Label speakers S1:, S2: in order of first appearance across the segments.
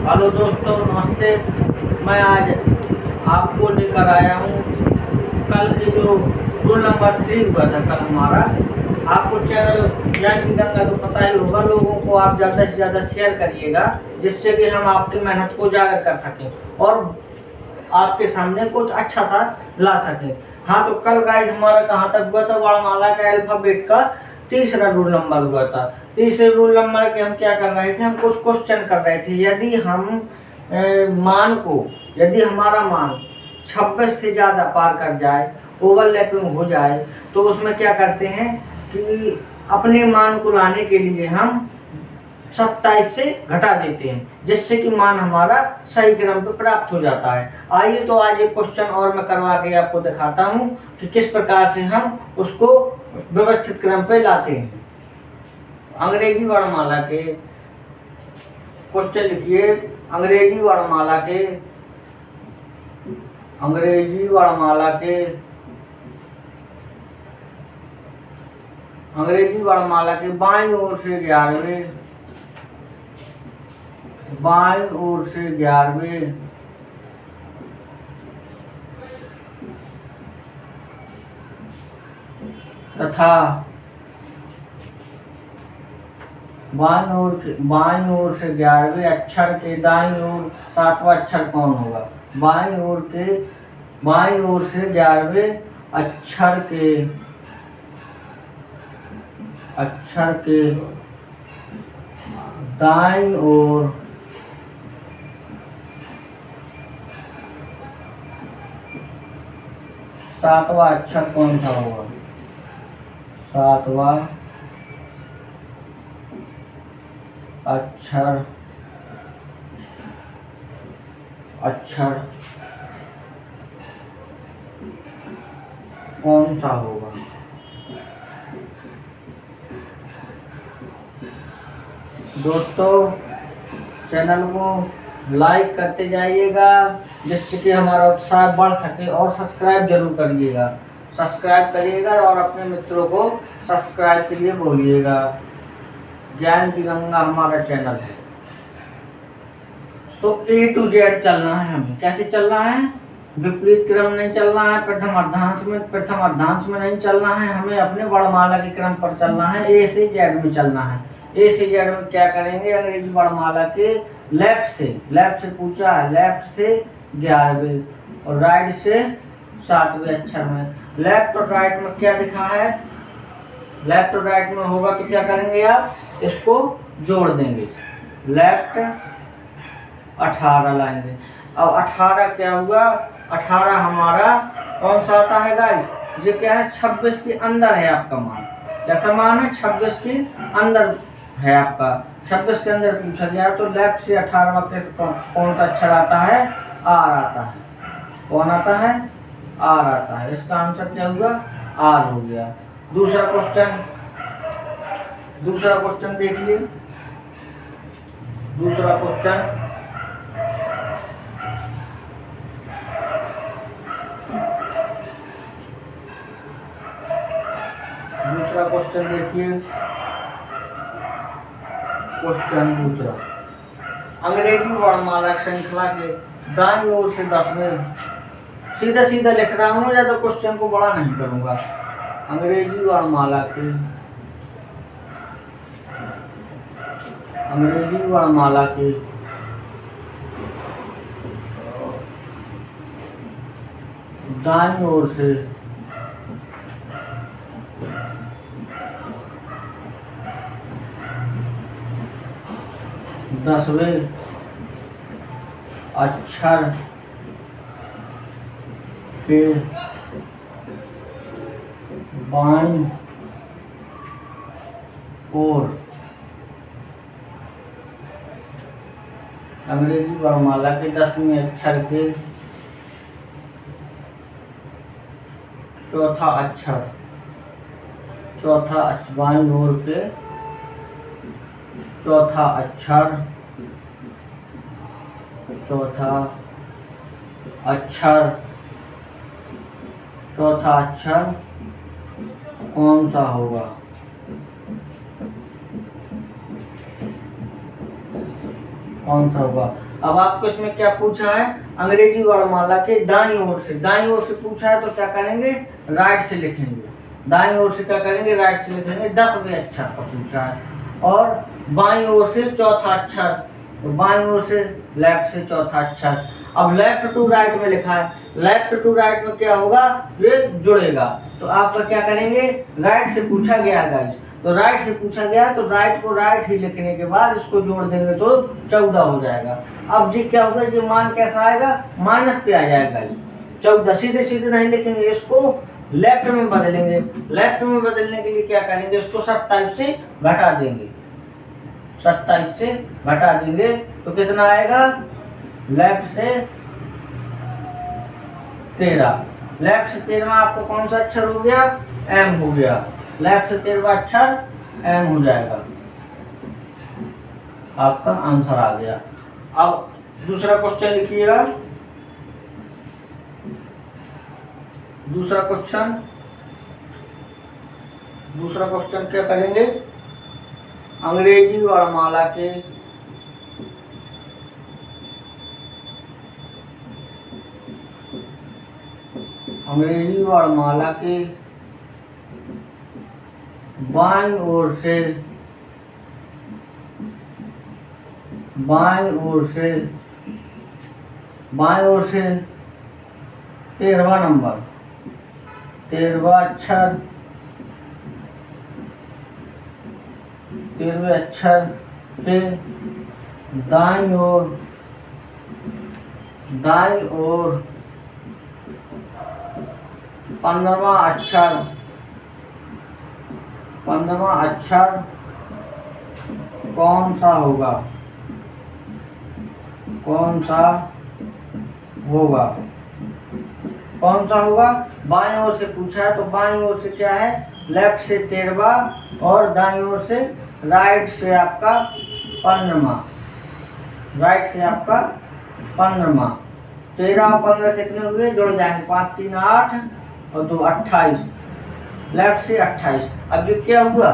S1: Hello दोस्तों, नमस्ते। मैं आज आपको लेकर आया हूँ कल की जो रूल नंबर 3 हुआ था कल हमारा। आपको चैनल ज्ञान की गंगा तो पता ही होगा, लोगों को आप ज़्यादा से ज़्यादा शेयर करिएगा, जिससे कि हम आपकी मेहनत को उजागर कर सकें और आपके सामने कुछ अच्छा सा ला सकें। हाँ, तो कल गाइस हमारा कहाँ तक हुआ था? वर्णमाला का अल्फाबेट का तीसरा रूल नंबर हुआ था। तीसरे रूल नंबर के हम क्या कर रहे थे? हम कुछ क्वेश्चन कर रहे थे। यदि हमारा मान 26 से ज़्यादा पार कर जाए, ओवरलैपिंग हो जाए, तो उसमें क्या करते हैं कि अपने मान को लाने के लिए हम 27 से घटा देते हैं, जिससे कि मान हमारा सही क्रम पे प्राप्त हो जाता है। आइए तो आज एक क्वेश्चन और मैं करवा के आपको दिखाता हूँ कि किस प्रकार से हम उसको व्यवस्थित क्रम पे लाते हैं। अंग्रेजी वर्णमाला के क्वेश्चन लिखिए। अंग्रेजी वर्णमाला के बाईं ओर से 11वें तथा बाईं ओर से 11वें अक्षर के दाईं ओर 7वां अक्षर कौन होगा? बाईं ओर से 11वें अक्षर के दाईं ओर 7वां अक्षर कौन सा होगा? 7वां अक्षर कौन सा होगा? दोस्तों, चैनल को लाइक करते जाइएगा, जिससे कि हमारा उत्साह बढ़ सके, और सब्सक्राइब जरूर करिएगा और अपने मित्रों को सब्सक्राइब के लिए बोलिएगा। ज्ञान की गंगा हमारा चैनल है। तो A to Z चलना है हमें। कैसे चलना है? विपरीत क्रम नहीं चलना है, प्रथम अर्धांश में नहीं चलना है, हमें अपने वर्णमाला के क्रम पर चलना है। A से Z में चलना है। A से Z में क्या करेंगे? अंग्रेजी वर्णमाला के लेफ्ट से पूछा है, लेफ्ट से 11वें और राइट से 7वें अक्षर में। लेफ्ट और राइट में क्या लिखा है? लेफ्ट और राइट में होगा तो क्या करेंगे आप? इसको जोड़ देंगे। लेफ्ट 18 लाएंगे। अब 18 क्या हुआ? 18 हमारा कौन सा आता है गाइस? ये क्या है? 26 के अंदर है आपका मान। कैसा मान है? 26 के अंदर है आपका। 26 के अंदर पूछा गया, तो लेफ्ट से 18 कौन सा अक्षर आता है? आर आता है। कौन आता है? आर आता है। इसका आंसर क्या हुआ? आर हो गया। दूसरा क्वेश्चन देखिए। दूसरा क्वेश्चन देखिए। क्वेश्चन दूसरा, अंग्रेजी वर्णमाला श्रृंखला के दाईं ओर से 10वें। सीधा लिख रहा हूँ, ज्यादा क्वेश्चन को बड़ा नहीं करूंगा। अंग्रेजी वर्णमाला के दाईं ओर से 10वें अक्षर के बाईं ओर अंग्रेजी वर्णमाला के 10वें अक्षर के चौथा अक्षर बाईं ओर के चौथा अक्षर कौन सा होगा? कौन सा होगा। अब आपको इसमें क्या पूछा है, अंग्रेजी वर्णमाला के दाईं ओर से पूछा है, तो क्या करेंगे, राइट से लिखेंगे। दाईं ओर से क्या करेंगे, राइट से लिखेंगे। 10वें अक्षर का पूछा है। और बाईं ओर से चौथा अक्षर, तो बाईं ओर से लेफ्ट से चौथा अक्षर। अब लेफ्ट टू राइट में लिखा है, लेफ्ट टू राइट में क्या होगा, ये जुड़ेगा। तो आप क्या करेंगे, राइट से पूछा गया गाइस, तो राइट से पूछा गया तो राइट को राइट ही लिखने के बाद इसको जोड़ देंगे तो 14 हो जाएगा। अब जी क्या होगा, ये मान कैसा आएगा, माइनस पे आ जाएगा। 14 सीधे सीधे नहीं लिखेंगे, इसको लेफ्ट में बदलेंगे। लेफ्ट में बदलने के लिए क्या करेंगे, इसको 27 से घटा देंगे। 27 से घटा देंगे तो कितना आएगा, लेफ्ट से 13। लेफ्ट से 13 आपको कौन सा अक्षर हो गया, एम हो गया। लेफ्ट से 13वां अक्षर एम हो जाएगा, आपका आंसर आ गया। अब दूसरा क्वेश्चन लिखिएगा। दूसरा क्वेश्चन क्या करेंगे, अंग्रेजी वर्णमाला के बाईं ओर से 13वां नंबर, 13वां अक्षर, 13वें अक्षर के दाईं ओर 15वां अक्षर कौन सा होगा, बाईं ओर से पूछा है, तो बाईं ओर से क्या है, लेफ्ट से 13वां और दाईं ओर से राइट से आपका 15वां। 13 और 15 कितने हुए, जुड़ जाएंगे, 5 3 8 और 2 28, लेफ्ट से 28। अब ये क्या हुआ,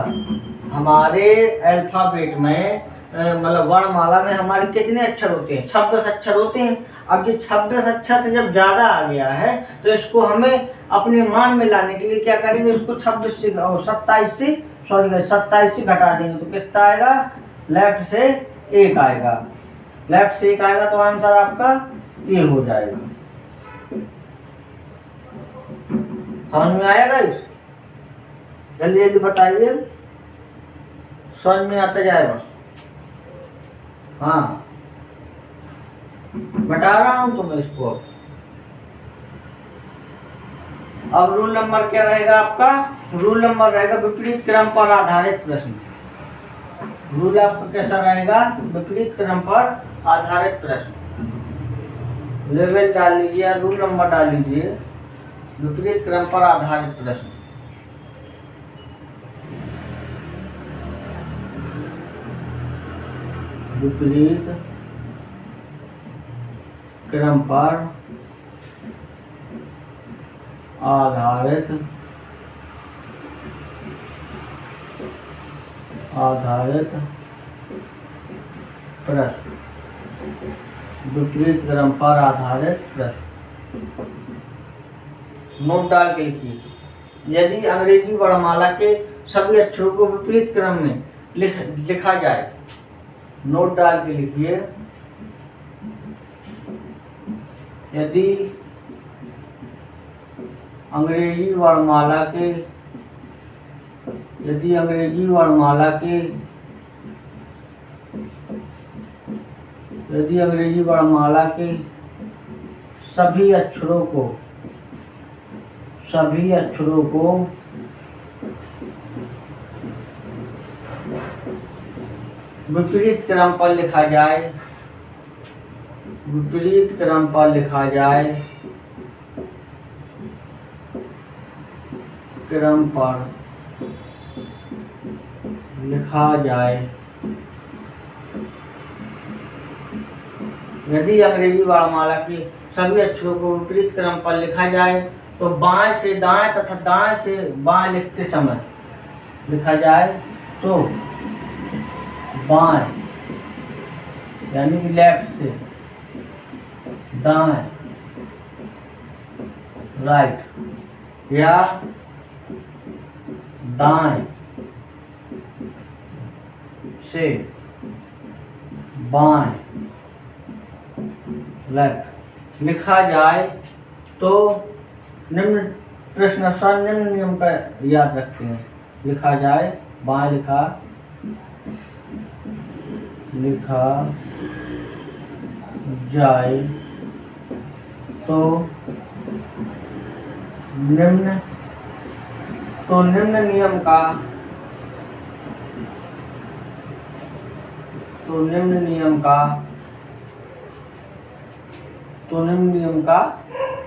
S1: हमारे अल्फाबेट में मतलब वर्णमाला में हमारे कितने अक्षर होते हैं, 26 अक्षर होते हैं। अब ये 26 अक्षर से जब ज़्यादा आ गया है तो इसको हमें अपने मान में लाने के लिए क्या करेंगे, इसको 27 से घटा देंगे तो कितना आएगा, लेफ्ट से 1 आएगा। तो आंसर आपका ये हो जाएगा। समझ में आएगा, इस जल्दी जल्दी बताइए, समझ में आता जाए बस। हाँ, बता रहा हूं तुम्हें इसको। अब रूल नंबर क्या रहेगा आपका, रूल नंबर रहेगा विपरीत क्रम पर आधारित प्रश्न। रूल आपका कैसा रहेगा, विपरीत क्रम पर आधारित प्रश्न। लेवल डाल लीजिए, रूल नंबर डाल लीजिए, विपरीत क्रम पर आधारित प्रश्न। विपरीत क्रम पर आधारित प्रश्न। विपरीत क्रम पर आधारित प्रश्न। नोट डाल के लिखिए, यदि अंग्रेजी वर्णमाला के सभी अक्षरों को विपरीत क्रम में लिखा जाए, नोट डाल के लिखिए, यदि अंग्रेजी वर्णमाला के सभी अक्षरों को विपरीत क्रम पर लिखा जाए, यदि अंग्रेजी वर्णमाला के सभी अक्षरों को विपरीत क्रम पर लिखा जाए तो बाएं से दाएं तथा दाएं से बाएं लिखते समय लिखा जाए तो बाएं यानी कि लेफ्ट से दाएं, राइट, या दाएं से बाएं, लेफ्ट लिखा जाए तो निम्न प्रश्नानुसार निम्न नियम का याद रखते हैं। लिखा जाए, बाएं लिखा जाए तो निम्न नियम का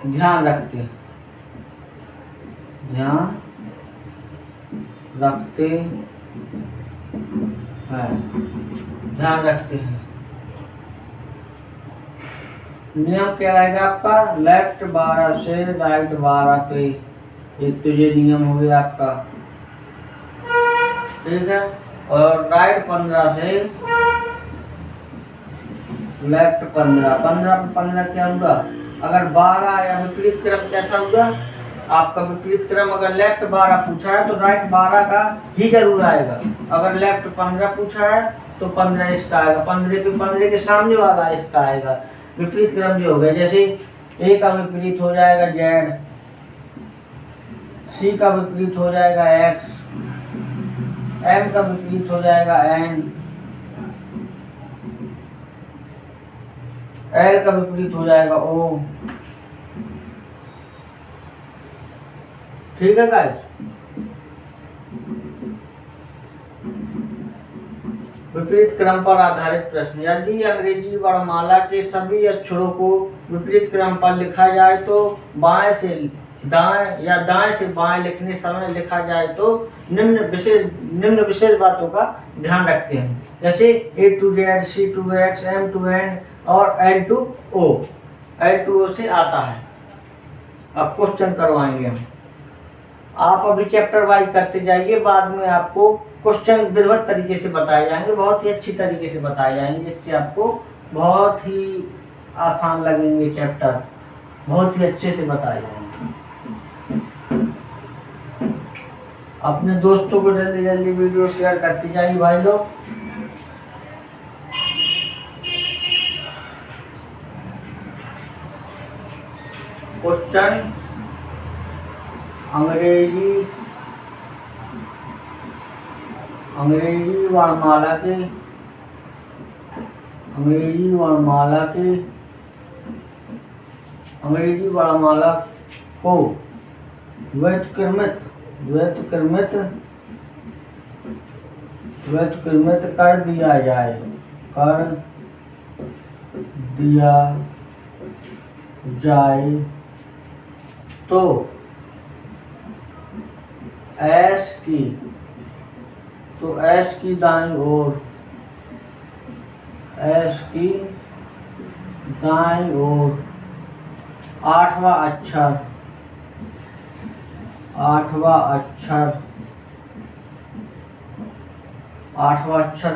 S1: ध्यान रखते हैं। नियम क्या रहेगा आपका? लेफ्ट 12 से राइट 12 पे, एक तो ये नियम हो गया आपका, ठीक है। और राइट 15 से लेफ्ट 15, 15 क्या होगा? अगर 12 या विपरीत क्रम कैसा होगा आपका? विपरीत क्रम अगर लेफ्ट 12 पूछा है तो राइट 12 का ही जरूर आएगा। अगर लेफ्ट 15 पूछा है तो 15 इसका आएगा, 15 के सामने वाला इसका आएगा। विपरीत क्रम जो हो गया, जैसे ए का विपरीत हो जाएगा जेड, सी का विपरीत हो जाएगा एक्स, एम का विपरीत हो जाएगा एन, एल का विपरीत हो जाएगा ओ। ठीक है गाइस। विपरीत क्रम पर आधारित प्रश्न। यदि अंग्रेजी वर्णमाला के सभी अक्षरों को विपरीत क्रम पर लिखा जाए तो बाएं से दाएं या दाएं से बाएं लिखने समय लिखा जाए तो निम्न विशेष बातों का ध्यान रखते हैं। जैसे A to Z, C to X, M to N और L to O। L to O से आता है। अब क्वेश्चन करवाएंगे हम। आप अभी चैप्टर वाइज करते जाइए, बाद में आपको क्वेश्चन विधिवत तरीके से बताए जाएंगे, बहुत ही अच्छी तरीके से बताए जाएंगे, जिससे आपको बहुत ही आसान लगेंगे चैप्टर, बहुत ही अच्छे से बताए जाएंगे। अपने दोस्तों को जल्दी जल्दी वीडियो शेयर करते जाइए भाई लोग। क्वेश्चन अंग्रेजी वर्णमाला को व्युत्क्रमित कर दिया जाए तो एस की दाईं ओर आठवां अक्षर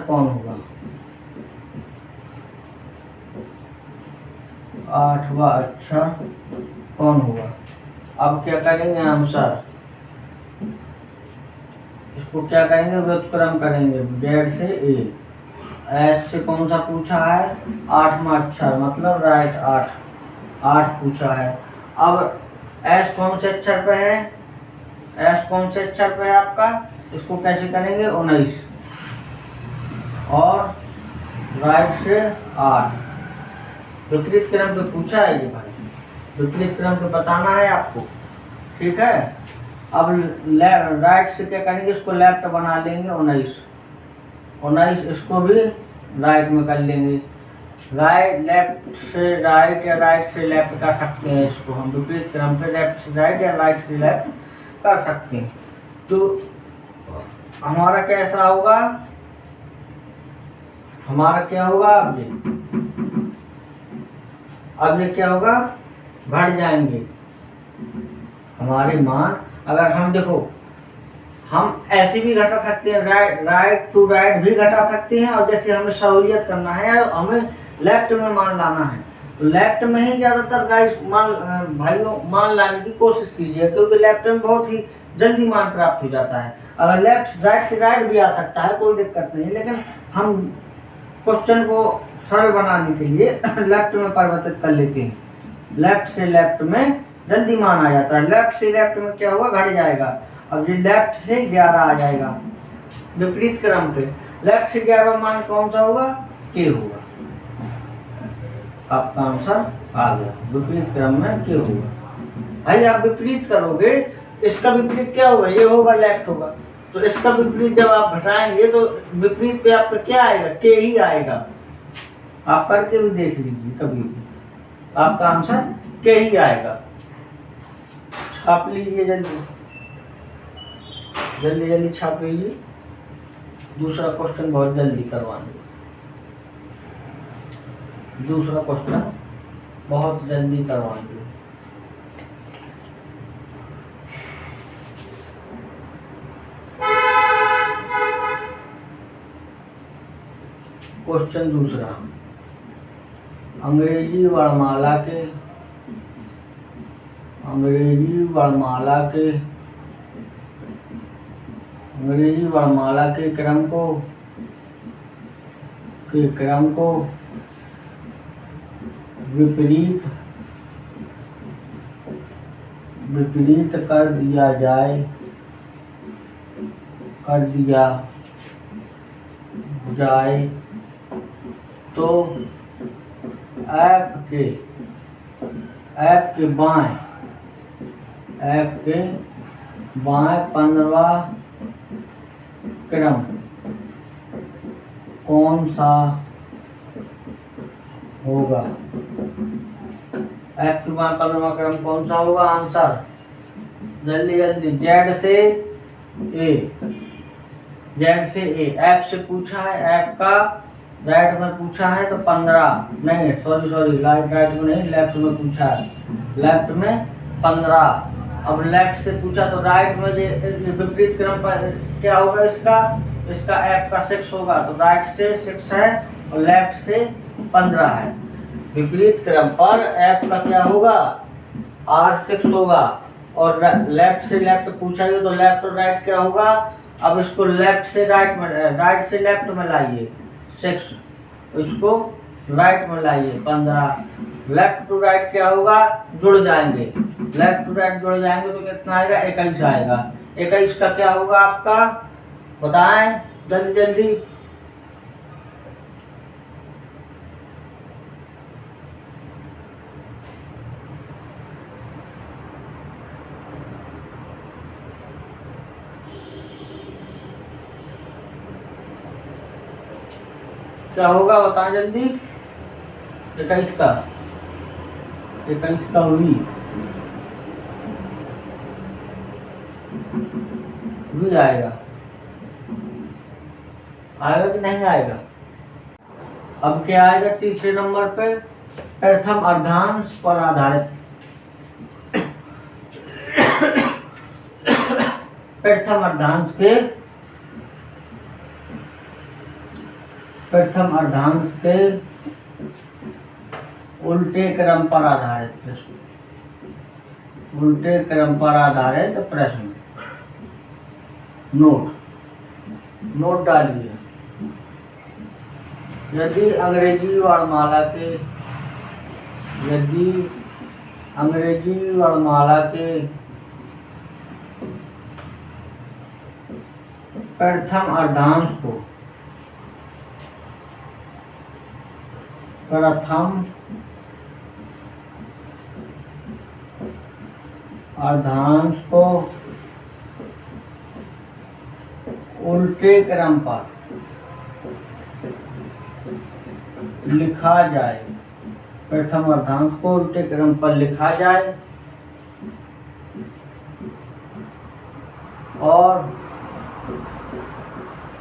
S1: कौन होगा? आठवां अक्षर कौन होगा? अब क्या करेंगे आंसर? इसको क्या करेंगे? व्युत्क्रम करेंगे, जेड से ए। एस से कौन सा पूछा है? आठवां अक्षर, मतलब राइट 8 पूछा है। अब एस कौन से अक्षर पे है? एस कौन से अक्षर पे है आपका? इसको कैसे करेंगे? 19 और राइट से 8। विपरीत क्रम पे पूछा है ये भाई, विपरीत क्रम पे बताना है आपको, ठीक है। अब राइट से क्या करेंगे? इसको लेफ्ट बना लेंगे, 19 इसको भी राइट में कर लेंगे। लेफ्ट से राइट या राइट से लेफ्ट कर सकते हैं इसको हम, विपरीत क्रम पे लेफ्ट से राइट या राइट से लेफ्ट कर सकते हैं। तो हमारा कैसा होगा? अब ये क्या होगा? घट जाएंगे हमारे मान। अगर हम देखो, हम ऐसे भी घटा सकते हैं, राइट टू राइट भी घटा सकते हैं, और जैसे हमें सहूलियत करना है हमें लेफ्ट में मान लाना है तो लेफ्ट में ही ज़्यादातर गाइस भाइयों मान लाने की कोशिश कीजिए, क्योंकि लेफ्ट में बहुत ही जल्दी मान प्राप्त हो जाता है। अगर लेफ्ट राइट से राइट भी आ सकता है कोई दिक्कत नहीं, लेकिन हम क्वेश्चन को सरल बनाने के लिए लेफ्ट में परिवर्तित कर लेते हैं। लेफ्ट से लेफ्ट में जल्दी मान आ जाता है, लेफ्ट से लेफ्ट में क्या होगा, घट जाएगा। अब ये लेफ्ट से 11 आ जाएगा विपरीत क्रम पे। लेफ्ट से 11 मान कौन सा होगा, के होगा। आपका आंसर आ गया, विपरीत क्रम में के होगा। भाई आप विपरीत करोगे, इसका विपरीत क्या होगा, ये होगा लेफ्ट होगा, तो इसका विपरीत जब आप घटाएंगे तो विपरीत पे आपका क्या आएगा, के ही आएगा। आप करके भी देख लीजिए कभी भी, आपका आंसर के ही आएगा। छाप लीजिए जल्दी जल्दी जल्दी छाप लीजिए। दूसरा क्वेश्चन बहुत जल्दी करवाएंगे, दूसरा क्वेश्चन बहुत जल्दी करवाएंगे। क्वेश्चन दूसरा, अंग्रेजी वर्णमाला के क्रम को विपरीत कर दिया जाए तो ऐप के बाएं 15वां क्रम कौन सा होगा। ऐप के बाएं 15वां क्रम कौन सा होगा, आंसर जल्दी जल्दी। जेड से ए, ऐप से पूछा है, ऐप का राइट में पूछा है तो 15 नहीं, सॉरी राइट में नहीं, लेफ्ट में पूछा है, लेफ्ट में 15। अब लेफ्ट से पूछा तो राइट में विपरीत क्रम पर क्या होगा, इसका ऐप का 6 होगा, तो राइट से 6 है और लेफ्ट से 15 है। विपरीत क्रम पर ऐप का क्या होगा, R6 होगा, और लेफ्ट से लेफ्ट पूछा है तो लेफ्ट और राइट क्या होगा। अब इसको लेफ्ट से राइट में, राइट से लेफ्ट में लाइए 6, इसको राइट में लाइए 15। लेफ्ट टू राइट क्या होगा, जुड़ जाएंगे, लेफ्ट टू राइट जुड़ जाएंगे तो कितना आएगा, 21 आएगा। 21 का क्या होगा आपका, बताएं जल्दी जल्दी। क्या होगा बताएं जल्दी, 21 का भी आएगा कि नहीं आएगा। अब क्या आएगा तीसरे नंबर पे, प्रथम अर्धांश पर आधारित। प्रथम अर्धांश के उल्टे क्रम पर आधारित प्रश्न। नोट डालिए। यदि अंग्रेजी वर्णमाला के प्रथम अर्धांश को उल्टे क्रम पर लिखा जाए, प्रथम अर्धांश को उल्टे क्रम पर लिखा जाए और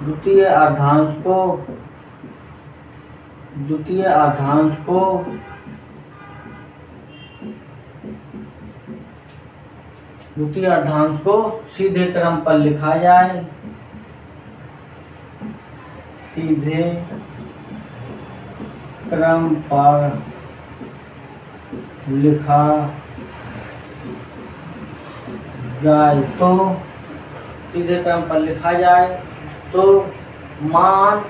S1: द्वितीय अर्धांश द्वितीय अर्धांश को सीधे क्रम पर लिखा जाए, सीधे क्रम पर लिखा जाए तो, सीधे क्रम पर लिखा जाए तो मान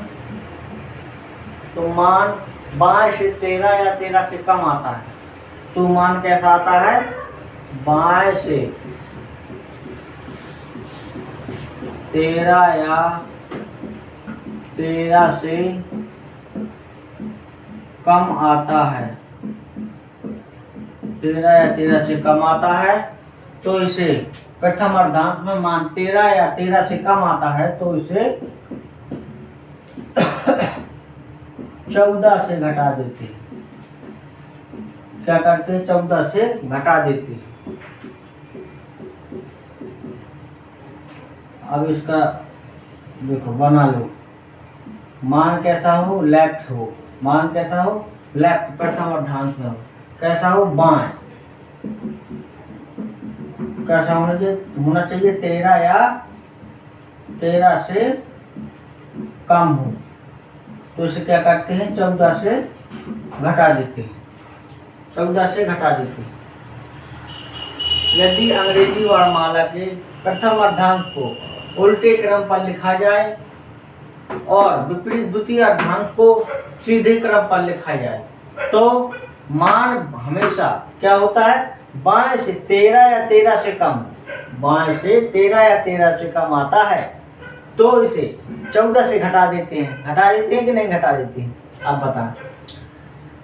S1: बाएं से 13 या 13 से कम आता है। तो मान कैसा आता है? बाएं से 13 या 13 से कम आता है, 13 या 13 से कम आता है तो इसे प्रथम अर्धांश में मान 13 या 13 से कम आता है तो इसे 14 से घटा देते हैं। क्या करते हैं? 14 से घटा देते हैं। अब इसका देखो बना लो, मान कैसा हो? लेफ्ट हो। मान कैसा हो? लेफ्ट, प्रथम अर्धांश में हो। कैसा हो? बाएं। कैसा होना चाहिए? 13 या 13 से कम हो। तो इसे क्या करते हैं? 14 से घटा देते हैं, 14 से घटा देते हैं। यदि अंग्रेजी वर्णमाला के प्रथम अर्धांश को उल्टे क्रम पर लिखा जाए और विपरीत द्वितीय अर्धांश को सीधे क्रम पर लिखा जाए तो मान हमेशा क्या होता है? बाएं से 13 या 13 से कम, बाएं से 13 या 13 से कम आता है तो इसे 14 से घटा देते हैं। घटा देते हैं कि नहीं घटा देते हैं? आप बताएं।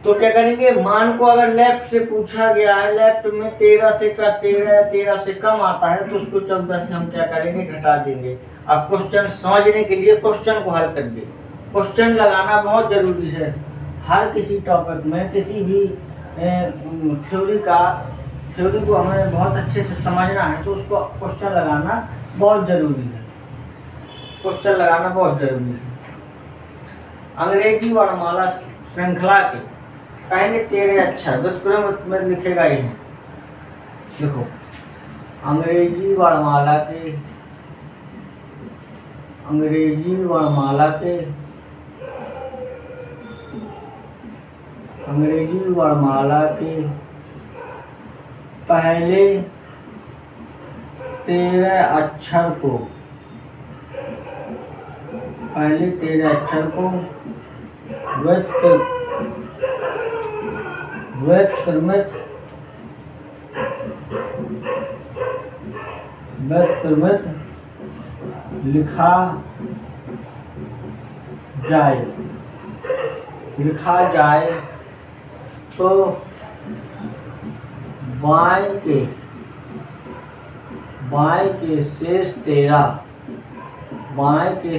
S1: तो क्या करेंगे? मान को अगर लेफ्ट से पूछा गया है, लेफ्ट में 13 या 13 से कम आता है तो उसको 14 से हम क्या करेंगे? घटा देंगे। अब क्वेश्चन समझने के लिए क्वेश्चन को हल करिए। क्वेश्चन लगाना बहुत जरूरी है। हर किसी टॉपिक में, किसी भी थ्योरी को हमें बहुत अच्छे से समझना है तो उसको क्वेश्चन लगाना बहुत जरूरी है। क्वेश्चन लगाना बहुत जरूरी है। अंग्रेजी वर्णमाला श्रृंखला के पहले 13 अक्षर व्युत्क्रम में लिखे गए हैं। देखो, अंग्रेजी वर्णमाला के पहले 13 अक्षर को व्युत्क्रमित लिखा जाए तो बाएं के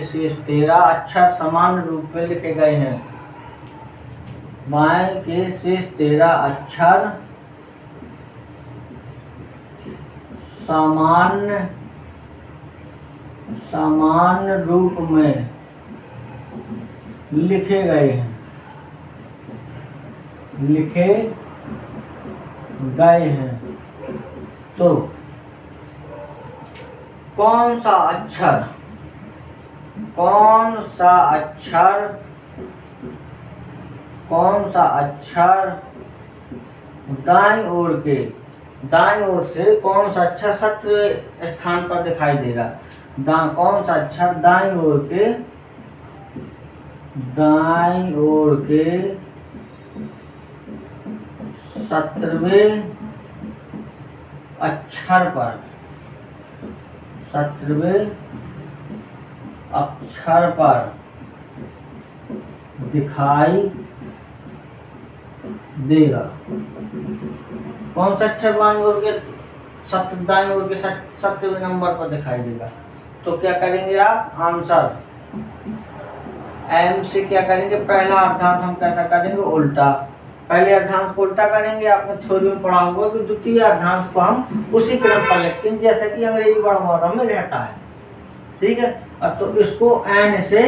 S1: शेष 13 अक्षर समान रूप में लिखे गए हैं। बाएं के शेष 13 अक्षर सामान्य रूप में लिखे गए हैं। तो कौन सा अक्षर दाईं ओर से कौन सा अक्षर सत्य स्थान पर दिखाई देगा? कौन सा अक्षर दाईं ओर के 17वें अक्षर पर दिखाई देगा? कौन सा अक्षर दाईं ओर के 17वें नंबर पर दिखाई देगा? तो क्या करेंगे आप? आंसर एम से क्या करेंगे? पहला अर्धांश हम कैसा करेंगे? उल्टा। पहले अर्धांश को उल्टा करेंगे। आपने थ्योरी में पढ़ा होगा कि द्वितीय अर्धांश को हम उसी क्रम पर लिखते हैं जैसा कि अंग्रेजी वर्णमाला में रहता है। ठीक है। अब तो इसको एन से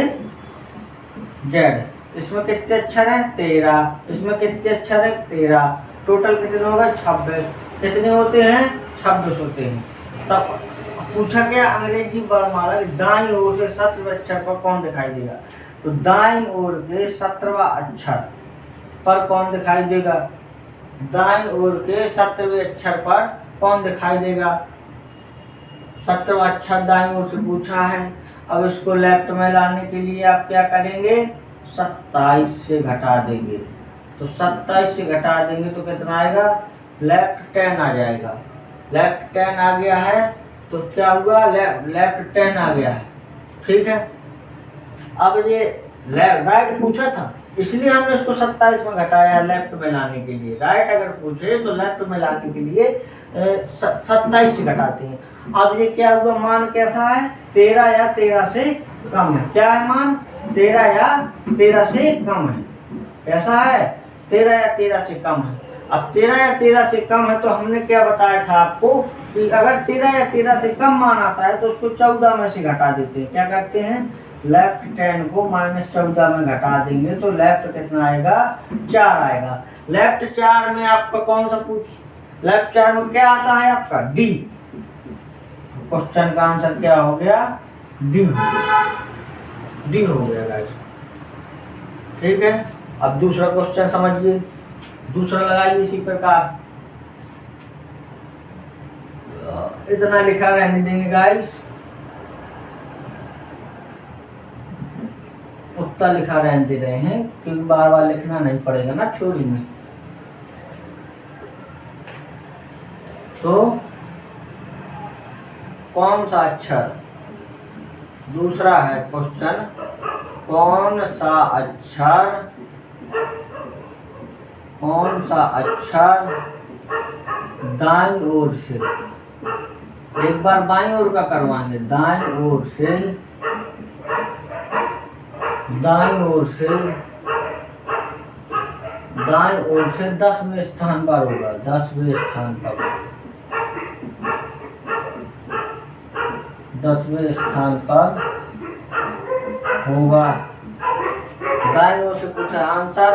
S1: जेड, इसमें कितने अक्षर हैं? 13। इसमें कितने अक्षर हैं? 13। टोटल कितने होगा? 26। कितने होते हैं? 26 होते हैं। तब पूछा क्या अंग्रेजी वर्णमाला की दाईं ओर से 17वें अक्षर पर कौन दिखाई देगा। तो दाईं ओर के 17वां अक्षर पर कौन दिखाई देगा। दाईं ओर के 17वें अक्षर पर कौन दिखाई देगा। 17वां अक्षर दाईं ओर से पूछा है। अब इसको लेफ्ट में लाने के लिए आप क्या करेंगे, 27 से घटा देंगे। तो 27 से घटा देंगे तो कितना आएगा, लेफ्ट 10 आ जाएगा। लेफ्ट 10 आ गया है तो क्या हुआ, लेफ्ट 10 आ गया है। ठीक है, अब ये राइट पूछा था इसलिए हमने इसको 27 में घटाया लेफ्ट में लाने के लिए। राइट अगर पूछे तो लेफ्ट में लाने के लिए 27 से घटाते हैं। अब ये क्या हुआ, मान कैसा है, 13 या 13 से कम है। क्या है मान, 13 या 13 से कम है। कैसा है, 13 या 13 से कम है। अब 13 या 13 से कम है तो हमने क्या बताया था आपको कि अगर 13 या 13 से कम मान आता है तो उसको 14 में से घटा देते हैं। क्या करते हैं, लेफ्ट 10 को -14 में घटा देंगे तो लेफ्ट कितना आएगा, 4 आएगा। लेफ्ट 4 में आपका कौन सा लेफ्ट 4 में क्या आता है आपका, डी। क्वेश्चन का आंसर क्या हो गया, डी हो गया गाइस। ठीक है, अब दूसरा क्वेश्चन समझिए, दूसरा लगाइए इसी प्रकार। इतना लिखा रहने देंगे गाइस, उतना लिखा रहने दे रहे हैं क्योंकि बार बार लिखना नहीं पड़ेगा ना थ्योरी में। तो कौन सा अक्षर, दूसरा है क्वेश्चन, कौन सा अक्षर दाईं ओर से, एक बार बाईं ओर का करवाएंगे, दाईं ओर से 10वें स्थान पर होगा, 10वें स्थान पर, 10वें स्थान पर होगा। दाईं ओर से पूछा आंसर।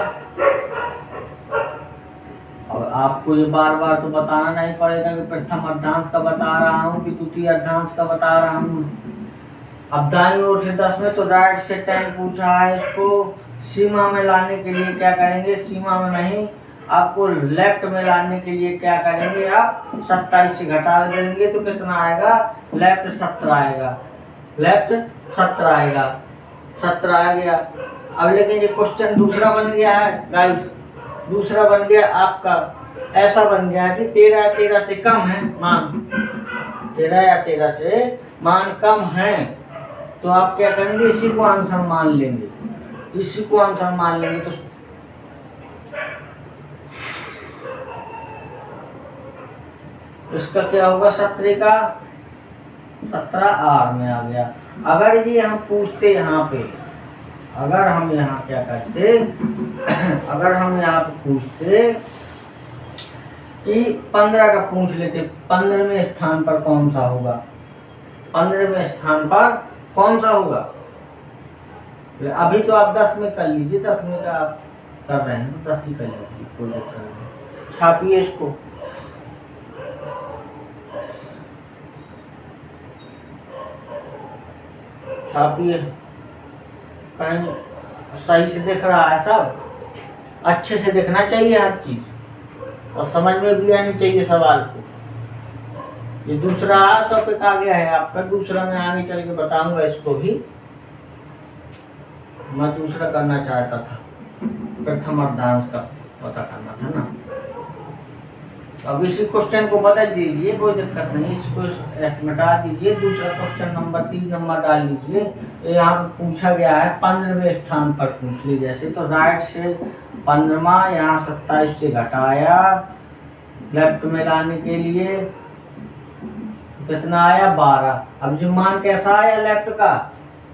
S1: और आपको ये बार बार तो बताना नहीं पड़ेगा कि प्रथम अर्धांश का बता रहा हूँ कि द्वितीय अर्धांश का बता रहा हूँ। अब दाईं ओर से 10 में तो राइट से 10 पूछा है, इसको सीमा में लाने के लिए क्या करेंगे, सीमा में नहीं, आपको लेफ्ट में लाने के लिए क्या करेंगे, आप 27 से घटा देंगे तो कितना आएगा, लेफ्ट 17 आएगा। लेफ्ट 17 आएगा, 17 आ गया। अब लेकिन ये क्वेश्चन दूसरा बन गया है गाइस, दूसरा बन गया आपका, ऐसा बन गया कि 13 या 13 से कम है मान, 13 या 13 से मान कम है तो आप क्या करेंगे, इसी को आंसर मान लेंगे, इसी को आंसर मान लेंगे। तो इसका क्या होगा, 17 का 17 आर में आ गया। अगर ये हम पूछते यहाँ पे, अगर हम यहाँ क्या करते, अगर हम यहाँ पे पूछते कि 15 का पूछ लेते, 15वें स्थान पर कौन सा होगा, 15वें स्थान पर कौन सा होगा। अभी तो आप 10 में कर लीजिए, 10 में का आप कर रहे हैं तो 10 ही कर लीजिए, कोई दिक्कत नहीं। छापिए इसको, छापिए, कहीं सही से दिख रहा है, सब अच्छे से दिखना चाहिए हर चीज और समझ में भी आनी चाहिए सवाल को। ये दूसरा टॉपिक आ गया है आपका, दूसरा मैं आगे चल के बताऊंगा, इसको भी मैं दूसरा करना चाहता था, प्रथम अर्धांश का पता करना था ना। अब इसी क्वेश्चन को बदल दीजिए, कोई दिक्कत नहीं, इसको मिटा दीजिए, दूसरा क्वेश्चन नंबर 3 नंबर डाल लीजिए। यहाँ पे पूछा गया है 15वें स्थान पर पूछ लीजिए, जैसे तो राइट से 15वां, यहाँ 27 से घटाया, लेफ्ट में लाने के लिए कितना आया, 12। अब जो मान कैसा आया लेफ्ट का,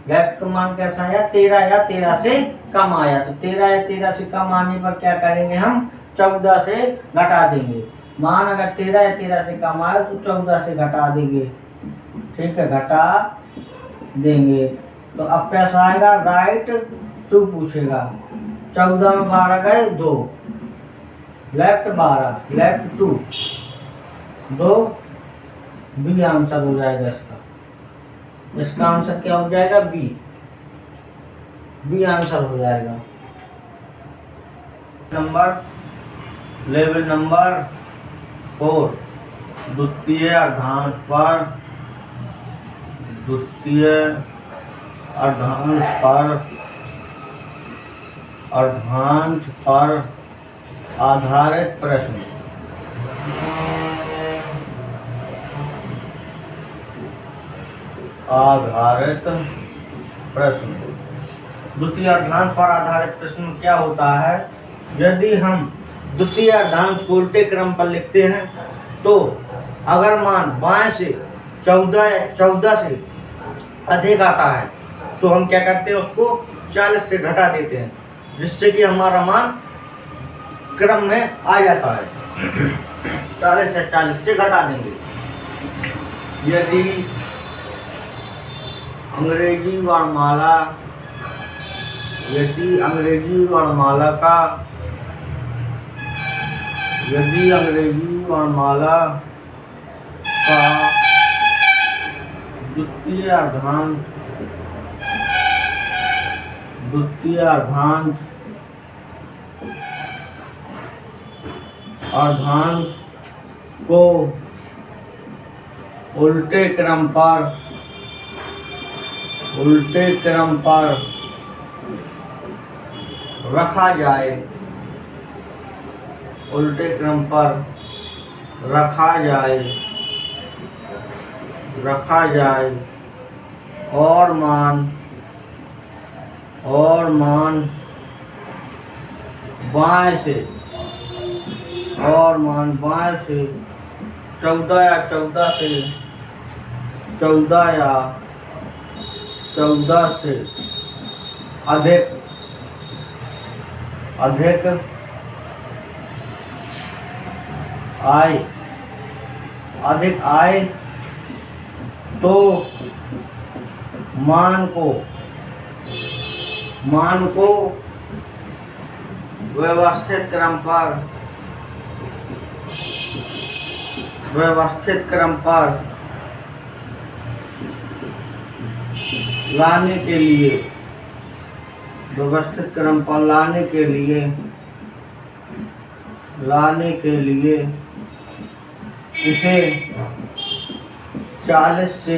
S1: लेफ्ट का मान कैसा आया, 13 या 13 से कम आया। तो 13 या 13 से कम आने पर क्या करेंगे, हम 14 से घटा देंगे। मान अगर 13 या 13 से कम आए तो 14 से घटा देंगे। ठीक है, घटा देंगे तो अब कैसा आएगा, राइट 2 पूछेगा, 14 में 12 गए 2, लेफ्ट 12, लेफ्ट 2, 2 बी आंसर हो जाएगा इसका। इसका आंसर क्या हो जाएगा? बी। बी आंसर हो जाएगा। लेवल नंबर 4, द्वितीय अर्धांश पर आधारित प्रश्न। द्वितीय अर्धांश पर आधारित प्रश्न में क्या होता है? यदि हम द्वितीय अर्धांश को उल्टे क्रम पर लिखते हैं तो अगर मान बाएं से 14 से अधिक आता है तो हम क्या करते हैं? उसको 40 से घटा देते हैं, जिससे कि हमारा मान क्रम में आ जाता है। 40 से 40 से घटा देंगे। यदि अंग्रेजी वर्णमाला का द्वितीय अर्धांश को उल्टे क्रम पर रखा जाए और मान बाएं से 14 से अधिक आए तो मान को व्यवस्थित क्रम पर लाने के लिए इसे 40 से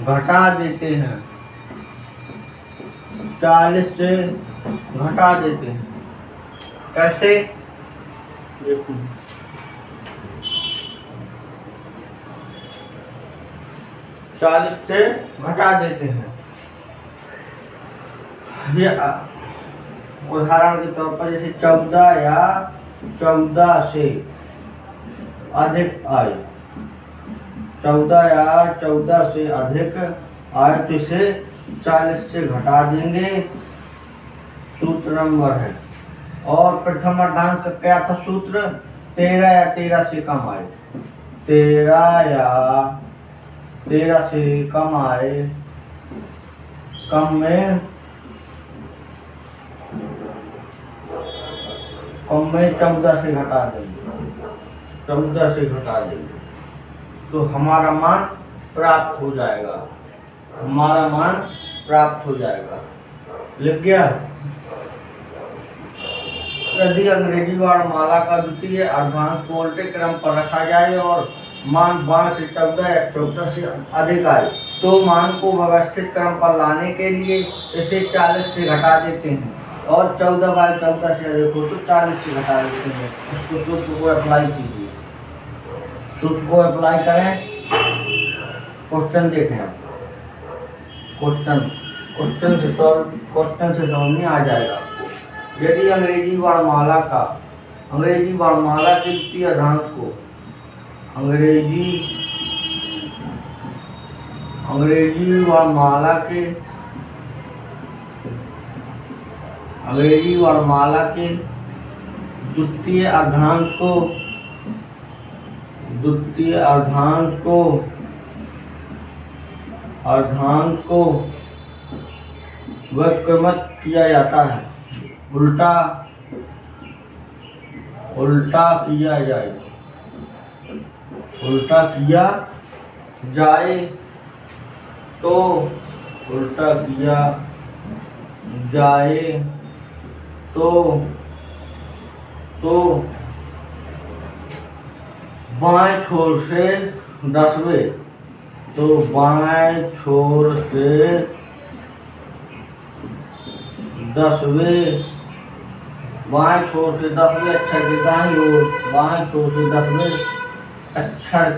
S1: घटा देते हैं। 40 से घटा देते हैं। कैसे? देखो, 40 से घटा देते हैं। ये उदाहरण के तौर पर जैसे 14 से अधिक आए, 14 से अधिक आए तो इसे 40 से घटा देंगे। सूत्र नंबर है। और प्रथम अर्धांश का क्या था सूत्र? 13 या 13 से कम आए। 13 या 13 से कम आए, कम में 14 से घटा देंगे तो हमारा मान प्राप्त हो जाएगा। लिख गया? यदि अंग्रेजी वर्णमाला का द्वितीय अर्धांश को उल्टे क्रम पर रखा जाए और मान 12 से 14 या 14 से अधिक आए तो मान को व्यवस्थित क्रम पर लाने के लिए इसे 40 से घटा देते हैं और 14/14 से अधिक हो तो 40 से घटा देते हैं। इसको सूत्र को अप्लाई कीजिए। सूत्र को अप्लाई करें। क्वेश्चन देखें। क्वेश्चन से समझ में आ जाएगा। यदि अंग्रेजी वर्णमाला के द्वितीय अर्धांश को अंग्रेजी वर्णमाला के द्वितीय अर्धांश को व्युत्क्रमित किया जाता है, उल्टा किया जाए उल्टा किया जाए तो, उल्टा किया जाए तो बाएं छोर से 10वें, तो बाएं छोर से 10वें, बाएं छोर से 10वें अक्षर के दाईं ओर, बाएं छोर से 10वें अक्षर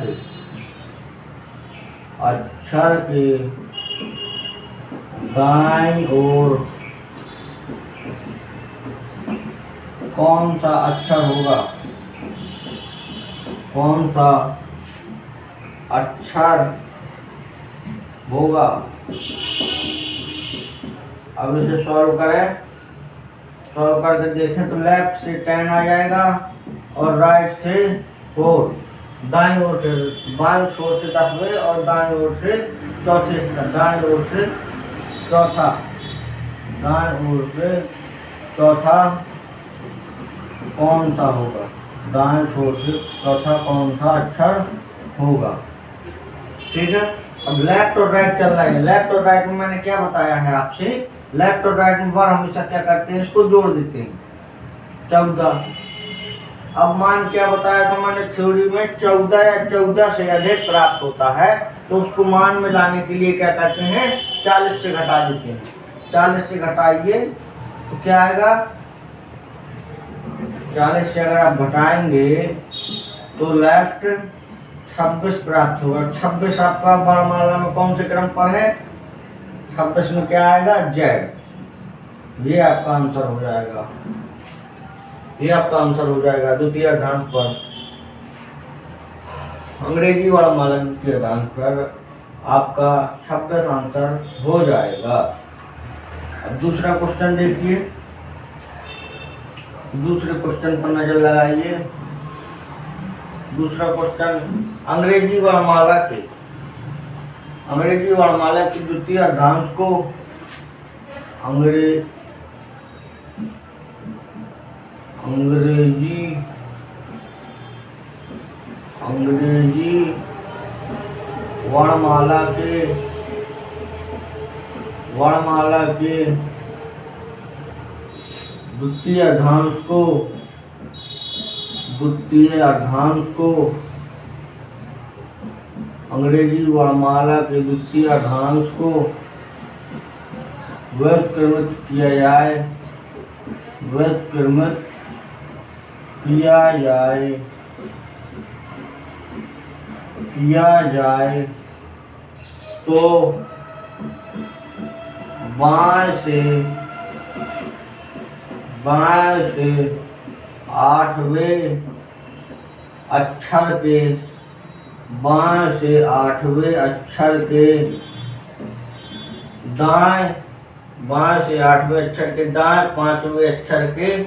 S1: के दाईं ओर कौन सा अक्षर होगा, कौन सा अक्षर होगा। अब इसे सॉल्व करें, सॉल्व करके देखें तो लेफ्ट से 10 आ जाएगा और राइट से 4, दाईं ओर से, बाईं छोर से 10वें और दाईं ओर से चौथे, दाईं ओर से चौथा, दाईं ओर से चौथा कौन सा होगा, दाएं छोर से चौथा कौन सा अक्षर होगा। ठीक है, अब लेफ्ट और राइट चल रहा है। लेफ्ट और राइट में मैंने क्या बताया है आपसे, लेफ्ट और राइट में बार हमेशा क्या करते हैं, इसको जोड़ देते हैं 14। अब मान क्या बताया था मैंने थ्योरी में, 14 या 14 से अधिक प्राप्त होता है तो उसको मान में लाने के लिए क्या करते हैं, 40 से घटा देते हैं। 40 से घटाइए तो क्या आएगा, 40 से अगर आप घटाएंगे तो लेफ्ट 26 प्राप्त होगा। 26 आपका वर्णमाला में कौन से क्रम पर है, 26 में क्या आएगा, जेड। ये आपका आंसर हो जाएगा, ये आपका आंसर हो जाएगा द्वितीय अक्षांश पर, अंग्रेजी वर्णमाला द्वितीय अक्षांश पर आपका 26 आंसर हो जाएगा। अब दूसरा क्वेश्चन देखिए, दूसरे क्वेश्चन पर नजर लगाइए। दूसरा क्वेश्चन अंग्रेजी वर्णमाला के, अंग्रेजी वर्णमाला की द्वितीय अर्धांश को अंग्रेजी वर्णमाला के द्वितीय अर्धांश को अंग्रेजी वर्णमाला के द्वितीय अर्धांश को व्युत्क्रमित किया जाए, व्युत्क्रमित किया जाए तो बाएं से 8वें अक्षर के, बाएं से 8वें अक्षर के दाएं, बाएं से 8वें अक्षर के दाएं 5वें अक्षर के,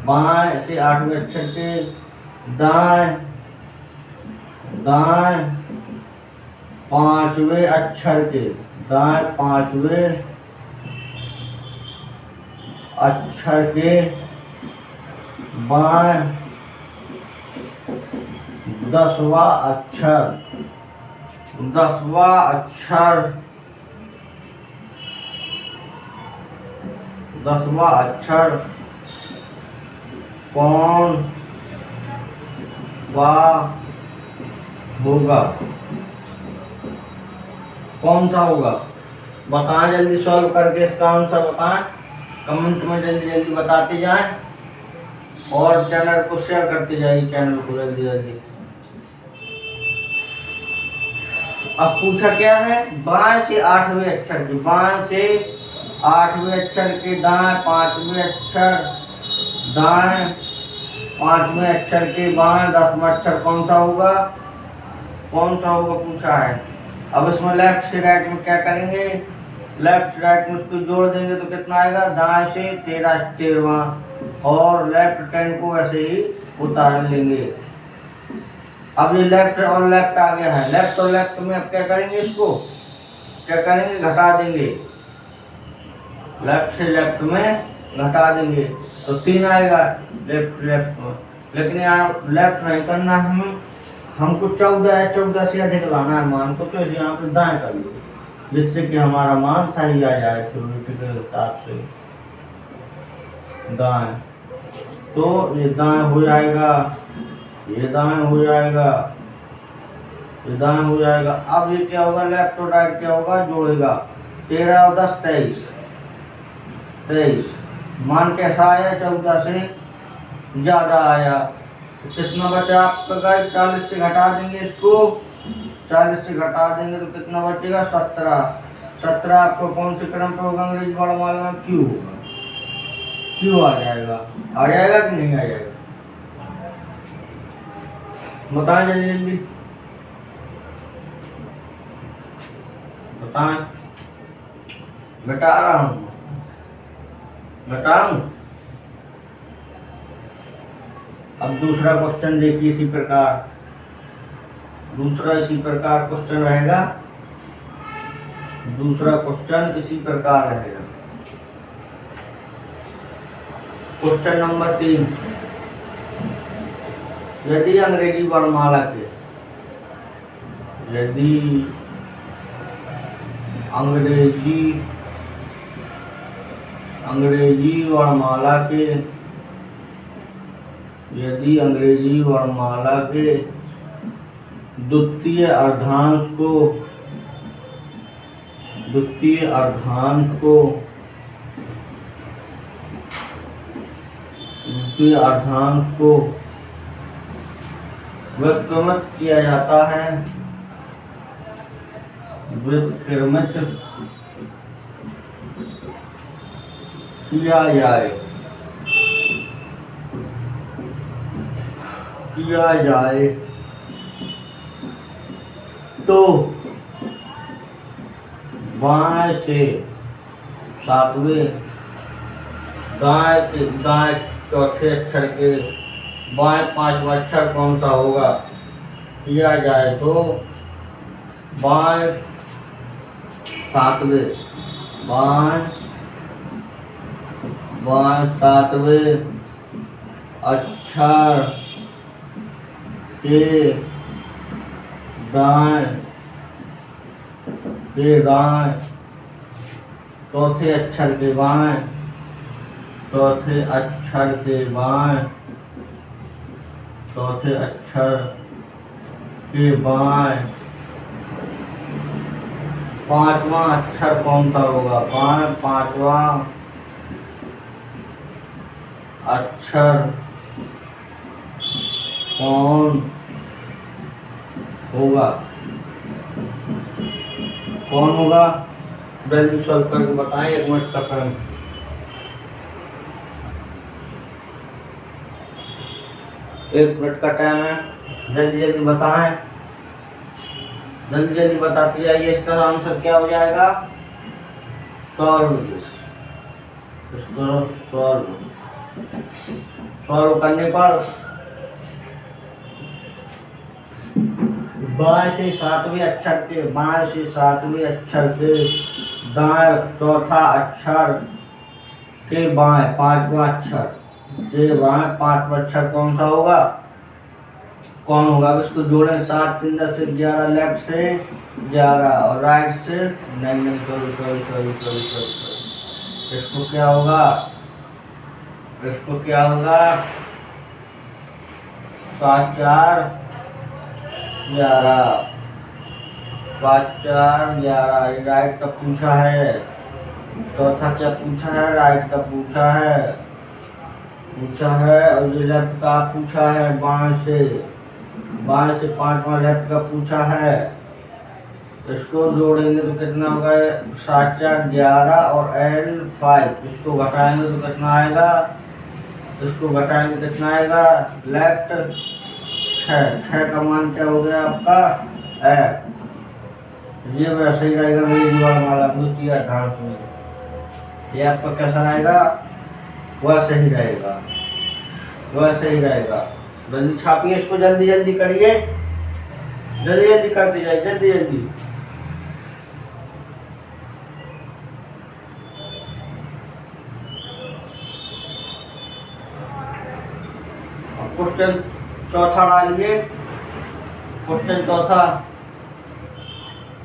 S1: बाएं से 8वें अक्षर के दाएं 5वें अक्षर के, दाएं 5वें अक्षर के बाएं 10वां अक्षर, 10वां अक्षर, 10वां अक्षर कौन वा होगा, कौन सा होगा, बताएं जल्दी, सॉल्व करके इसका आंसर बताएं, कमेंट में जल्दी जल्दी बताते जाएं और चैनल को शेयर करते जाइए, चैनल को जल्दी जल्दी। अब पूछा क्या है, बाएं से 8वें अक्षर के, बाएं से 8वें अक्षर के दाएं 5वें अक्षर, दाएं 5वें अक्षर के बाएं 10वां अक्षर कौन सा होगा, कौन सा होगा पूछा है। अब इसमें लेफ्ट से राइट में क्या करेंगे, लेफ्ट राइट में इसको जोड़ देंगे तो कितना आएगा, दाएं से 13वां और लेफ्ट 10 को ऐसे ही उतार लेंगे। अब ये लेफ्ट और लेफ्ट आ गया है, लेफ्ट और लेफ्ट में अब क्या करेंगे, इसको क्या करेंगे, घटा देंगे, लेफ्ट से लेफ्ट में घटा देंगे तो 3 आएगा लेफ्ट लेफ्ट में। लेकिन यहाँ लेफ्ट नहीं करना हमें, हमको 14 है, 14 से अधिक लाना है मान को, तो यहाँ पे दाएं कर लो जिससे कि हमारा मान सही आ जाए थ्योरेटिकल हिसाब से। दाएं, तो ये दाएं हो जाएगा, ये दाएं हो जाएगा, ये दाएं हो जाएगा। अब ये क्या होगा, लेफ्ट और राइट क्या होगा, जोड़ेगा। 13 और 10 23, 23 मान कैसा आया, 14 से ज्यादा आया। कितना बचा आपका गाइस, 40 से घटा देंगे इसको, 40 से घटा देंगे तो कितना बचेगा, 17। 17 आपको कौन से क्रम पे होगा अंग्रेजी वर्णमाला में, क्यू होगा, क्यू आ जाएगा। आ जाएगा कि नहीं आ जाएगा, बताएं जल्दी जल्दी बताएं। बता रहा हूँ, बताऊं। अब दूसरा क्वेश्चन देखिए इसी प्रकार, दूसरा इसी प्रकार क्वेश्चन रहेगा, दूसरा क्वेश्चन इसी प्रकार रहेगा। क्वेश्चन नंबर 3, यदि अंग्रेजी वर्णमाला के, यदि अंग्रेजी वर्णमाला के, यदि अंग्रेजी वर्णमाला के द्वितीय अर्धांश को, द्वितीय अर्धांश को, द्वितीय अर्धांश को व्युत्क्रमित किया जाता है, व्युत्क्रमित किया जाए, किया जाए तो बाएं से सातवें, दाएं चौथे अक्षर के बाएं पांचवा अक्षर कौन सा होगा, किया जाए तो बाएं सातवें, बाएं सातवें अक्षर के दाएं चौथे अक्षर के बाएं, चौथे अक्षर के बाएं, चौथे अक्षर के बाएं पांचवा अक्षर कौन सा होगा, पांचवा अक्षर कौन होगा, कौन होगा, जल्दी सॉल्व करके बताएं, 1 मिनट का टाइम। एक मिनट का टाइम है, जल्दी जल्दी बताएं, जल्दी जल्दी बताते जाइए। इसका आंसर क्या हो जाएगा, सॉल्व, सॉल्व करने पर बाएं से सातवें अक्षर के, बाएं से सातवें अक्षर के दाएं चौथा अक्षर के बाएं पांचवा अक्षर के बाएं पांचवा अक्षर कौन सा होगा, कौन होगा। इसको जोड़े, 7 3 10 11, लेफ्ट से 11 और राइट से नहीं, इसको क्या होगा, इसको क्या होगा, 7 4 11, 5 4 11, राइट का पूछा है, चौथा क्या पूछा है, राइट का पूछा है, और ये लेफ्ट का पूछा है, बाएं से पांचवा लेफ्ट का पूछा है। इसको जोड़ेंगे तो कितना होगा, 7 4 11 और L 5, इसको घटाएंगे तो कितना आएगा, इसको घटाएंगे कितना आएगा, लेफ्ट 6 का मान क्या हो गया आपका, ये वैसे ही रहेगा मेरी वर्णमाला द्वितीय अर्धांश में, ये आपका कैसा रहेगा, वैसे ही रहेगा, वैसे ही रहेगा। जल्दी छापिए इसको, जल्दी जल्दी करिए, जल्दी जल्दी करते जाइए, जल्दी जल्दी। क्वेश्चन चौथा डालिए, क्वेश्चन चौथा,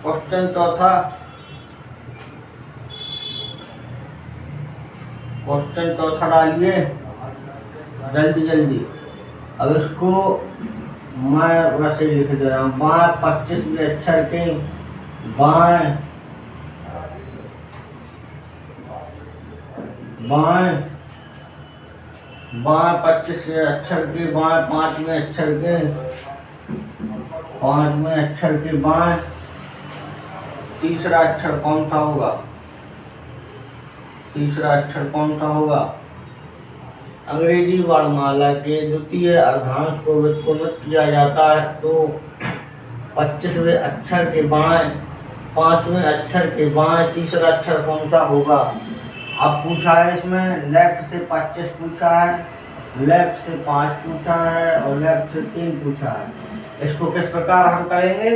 S1: क्वेश्चन चौथा, क्वेश्चन चौथा डालिए जल्दी जल्दी। अब इसको मैं वैसे ही लिख दे रहा हूँ। बाएं 25वें अक्षर के बाएं बाएं बाएं 25वें अक्षर के बाएं 5वें अक्षर के 5वें अक्षर के बाएं तीसरा अक्षर कौन सा होगा? तीसरा अक्षर कौन सा होगा? अंग्रेजी वर्णमाला के द्वितीय अर्धांश को व्युत्क्रमित किया जाता है तो 25वें अक्षर के बाएं 5वें अक्षर के बाएं तीसरा अक्षर कौन सा होगा? अब पूछा है इसमें लेफ्ट से 25 पूछा है, लेफ्ट से 5 पूछा है और लेफ्ट से 3 पूछा है। इसको किस प्रकार हल करेंगे?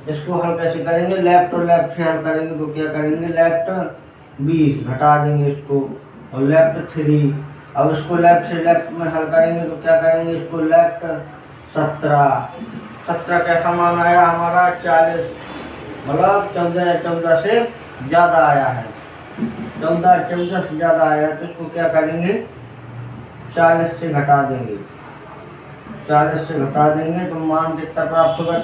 S1: इसको हल कैसे करेंगे? लेफ्ट और लेफ्ट से हल करेंगे तो क्या करेंगे? लेफ्ट 20 घटा देंगे इसको और लेफ्ट 3। अब इसको लेफ्ट से लेफ्ट में हल करेंगे तो क्या करेंगे? इसको लेफ्ट 17 कैसा मान आया हमारा? 40, मतलब 14 से ज़्यादा आया है। 14 से ज़्यादा आया तो इसको क्या करेंगे? 40 से घटा देंगे। 40 से घटा देंगे तो मान कितना प्राप्त होगा?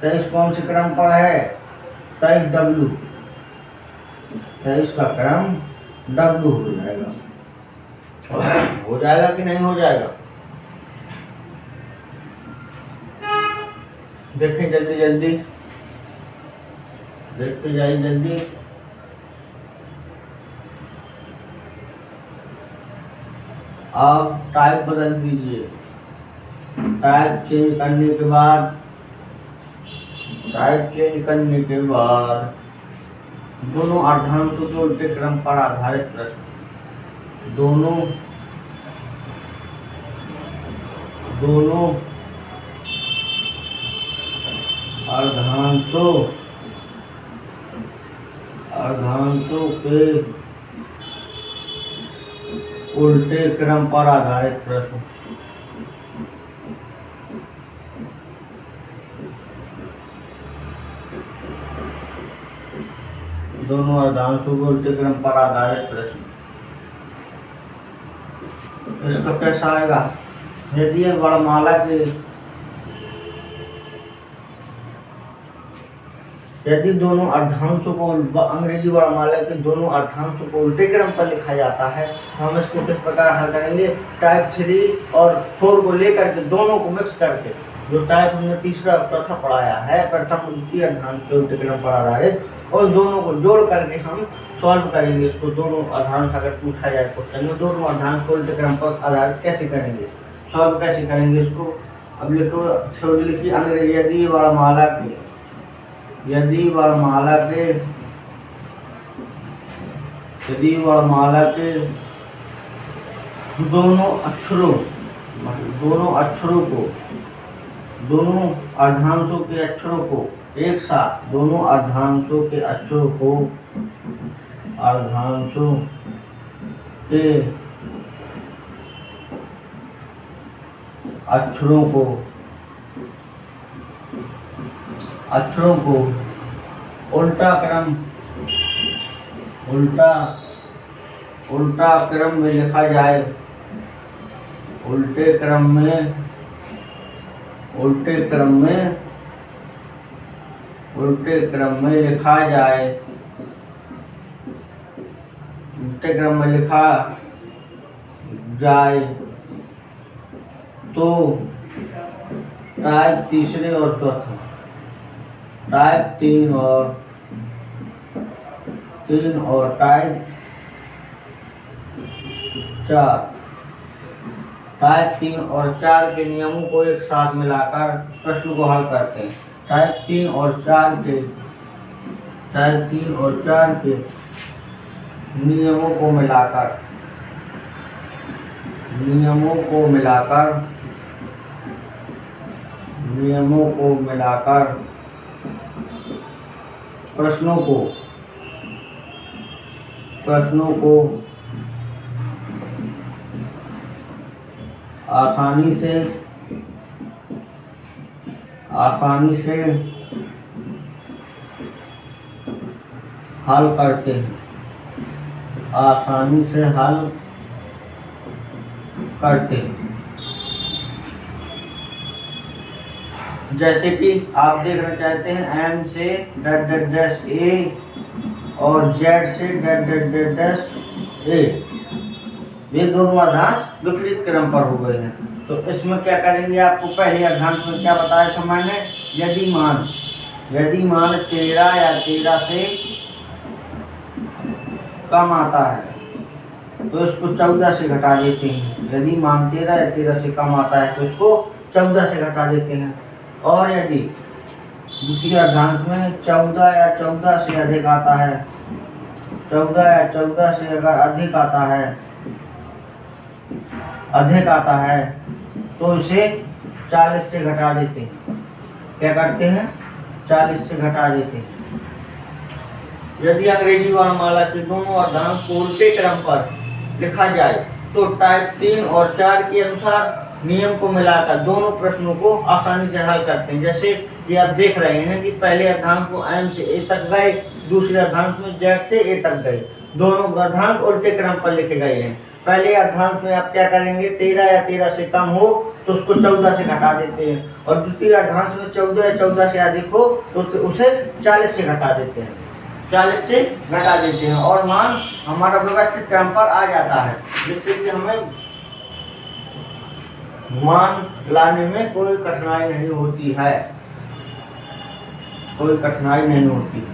S1: 23 कौन से क्रम पर है? 23 W। 23 का क्रम W हो जाएगा। हो जाएगा कि नहीं हो जाएगा? देखें जल्दी जल्दी, देखते जाइए जल्दी। आप टाइप बदल दीजिए। टाइप चेंज करने के बाद दोनों अर्धांशों के उल्टे क्रम पर आधारित प्रश्न। दोनों अर्धांशों के उल्टे क्रम पर आधारित प्रश्न। दोनों अर्धांशों के उल्टे क्रम पर आधारित प्रश्न। इसका कैसा आएगा? यदि वर्णमाला के यदि दोनों अर्धांशों को अंग्रेजी वर्णमाला के दोनों अर्धांशों को उल्टे क्रम पर लिखा जाता है तो हम इसको किस प्रकार हल करेंगे? टाइप 3 और 4 को लेकर के दोनों को मिक्स करके, जो टाइप हमने तीसरा और चौथा पढ़ाया है प्रथम द्वितीय अर्धांश के उल्टे क्रम पर आधारित, और दोनों को जोड़ करके हम सॉल्व करेंगे इसको। दोनों अर्धांश अगर पूछा जाए क्वेश्चन में, दोनों अर्धांश को उल्टे क्रम पर आधारित कैसे करेंगे, सॉल्व कैसे करेंगे इसको? अब लिखो, थ्योरी लिखिए। अंग्रेजी यदि वर्णमाला के दोनों अर्धांशों के अक्षरों को एक साथ, दोनों अर्धांशों के अक्षरों को उल्टा क्रम में लिखा जाए, उल्टे क्रम में लिखा जाए तो टाइप 3 और चौथा, टाइप 3 और टाइप 4, टाइप 3 और 4 के नियमों को एक साथ मिलाकर प्रश्न को हल करते हैं। टाइप 3 और 4 के नियमों को मिलाकर प्रश्नों को आसानी से हल करते हैं, आसानी से हल करते हैं। जैसे कि आप देखना चाहते हैं M से डैश डैश डैश A और Z से dash dash dash dash A, ये दोनों अर्धांश विपरीत क्रम पर हो गए हैं। तो इसमें क्या करेंगे, आपको पहले अर्धांश में क्या बताया था मैंने, यदि मान 13 या 13 से कम आता है तो इसको 14 से घटा देते हैं। यदि मान 13 या 13 से कम आता है तो इसको 14 से घटा देते हैं। और यदि दूसरी अर्धांश में 14 या 14 से अधिक आता है, 14 या 14 से अगर अधिक आता है तो इसे 40 से घटा देते हैं। क्या करते हैं, 40 से घटा देते हैं। यदि अंग्रेजी वर्णमाला के दोनों अर्धांश को उल्टे क्रम पर लिखा जाए तो टाइप 3 और 4 के अनुसार नियम को मिलाकर दोनों प्रश्नों को आसानी से हल करते हैं। जैसे ये आप देख रहे हैं कि पहले अर्धांश को M से A तक गए, दूसरे अर्धांश में Z से A तक गए, दोनों अर्धांश उल्टे क्रम पर लिखे गए हैं। पहले अर्धांश में आप क्या करेंगे, 13 या 13 से कम हो तो उसको 14 से घटा देते हैं, और दूसरे अर्धांश में 14 या 14 से अधिक हो तो उसे 40 से घटा देते हैं, 40 से घटा देते हैं और मान हमारा व्यवस्थित क्रम पर आ जाता है, जिससे कि हमें मान लाने में कोई कठिनाई नहीं होती है, कोई कठिनाई नहीं होती है।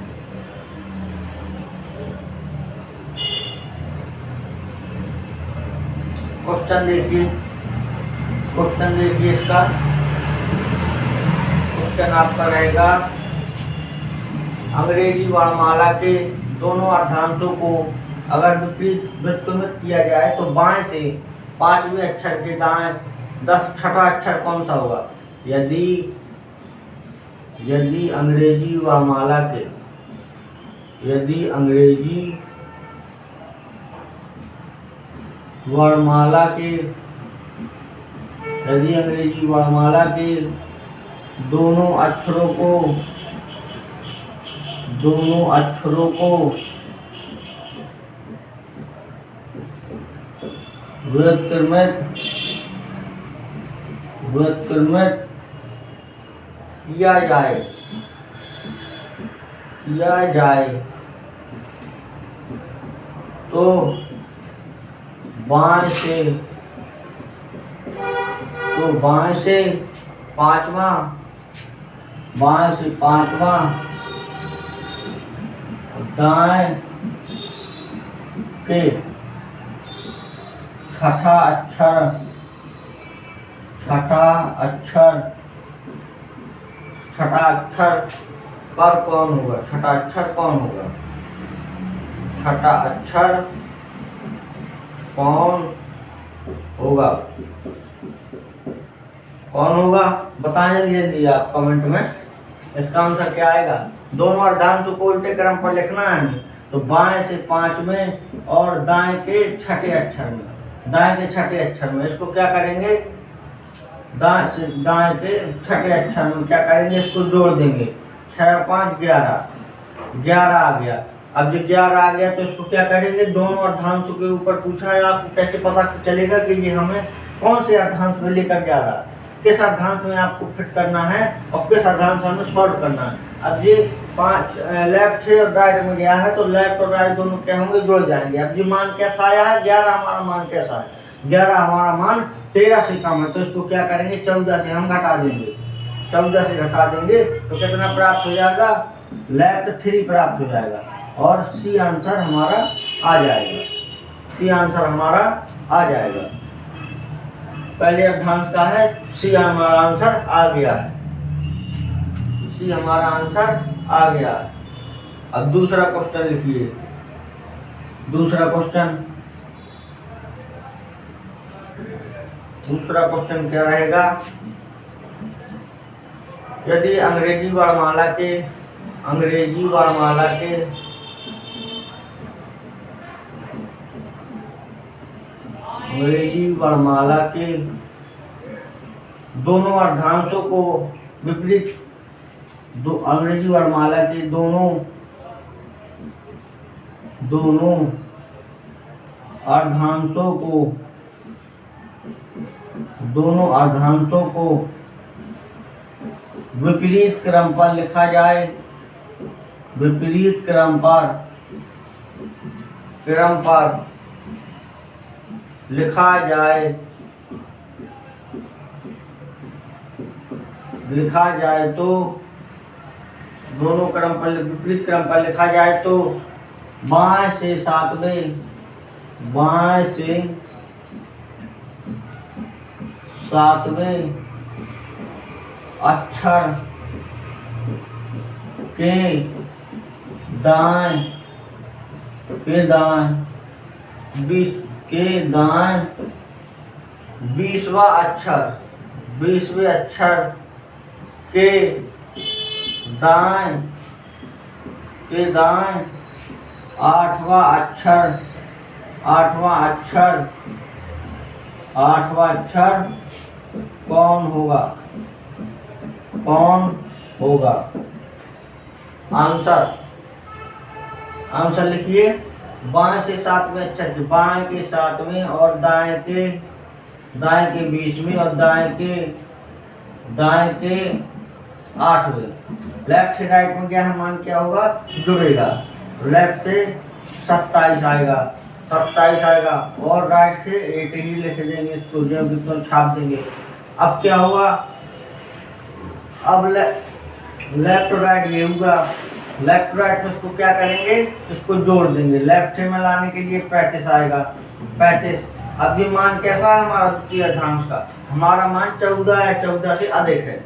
S1: क्वेश्चन देखिए इसका क्वेश्चन आपका रहेगा, अंग्रेजी वर्णमाला के दोनों अर्धांशों को अगर विपरीत व्युत्क्रमित किया जाए तो बाएं से 5वें अक्षर के दाएं 10 छठा अक्षर कौन सा होगा। यदि अंग्रेजी वर्णमाला के दोनों अक्षरों को व्युत्क्रमित किया जाए तो बाएं से पांचवा दाएं के छठा अक्षर पर कौन होगा, छठा अक्षर कौन होगा, बताएं जल्दी आप कमेंट में। इसका आंसर क्या आएगा, दोनों अर्धांशों को उल्टे क्रम पर लिखना है हमें, तो बाएं से 5वें और दाएं के छठे अक्षर में इसको क्या करेंगे, दाएं के छठे अक्षर में क्या करेंगे, इसको जोड़ देंगे। 6 5 11 आ गया। अब जब 11 आ गया तो इसको क्या करेंगे, दोनों अर्धांशों के ऊपर पूछा है, आपको कैसे पता चलेगा कि ये हमें कौन से अर्धांश में लेकर जा रहा है, किस अर्धांश में आपको फिट करना है और किस अर्धांश हमें सॉल्व करना है। अब ये 5 लेफ्ट से और राइट में गया है तो लेफ्ट और राइट दोनों क्या होंगे, जुड़ जाएंगे। अब ये मान कैसा आया है, 11 हमारा मान कैसा है, 11 हमारा मान 13 से कम है, तो इसको क्या करेंगे, 14 से हम घटा देंगे, 14 से घटा देंगे तो कितना प्राप्त हो जाएगा, लेफ्ट 3 प्राप्त हो जाएगा और सी आंसर हमारा आ जाएगा। पहले अर्धांश का है, सी हमारा आंसर आ गया है, अब दूसरा क्वेश्चन लिखिए। दूसरा क्वेश्चन क्या रहेगा, यदि अंग्रेजी वर्णमाला के दोनों अर्धांशों को विपरीत अंग्रेजी वर्णमाला के दोनों अर्धांशों को विपरीत क्रम पर लिखा जाए, विपरीत क्रम पर लिखा जाए तो दोनों विपरीत क्रम पर लिखा जाए तो बाएं से सातवें अक्षर के दाएं 20वां अक्षर के दाएं 8वां अक्षर कौन होगा? आंसर लिखिए। बाएं से सातवें अक्षर के बाएं के 7वें और दाएं के 20वें और दाएं के 8वें। लेफ्ट से राइट में क्या है मान क्या होगा? जुड़ेगा। लेफ्ट से 27 आएगा और राइट से 8 ही लिख देंगे, इसको जो छाप देंगे। अब क्या होगा? अब लेफ्ट राइट ये होगा। लेफ्ट राइट में इसको क्या करेंगे? इसको जोड़ देंगे। लेफ्ट में लाने के लिए 35 आएगा। 35। अब ये मान कैसा है हमारा द्वितीय अर्धांश का? हमारा मान 14 है, 14 से अधिक है।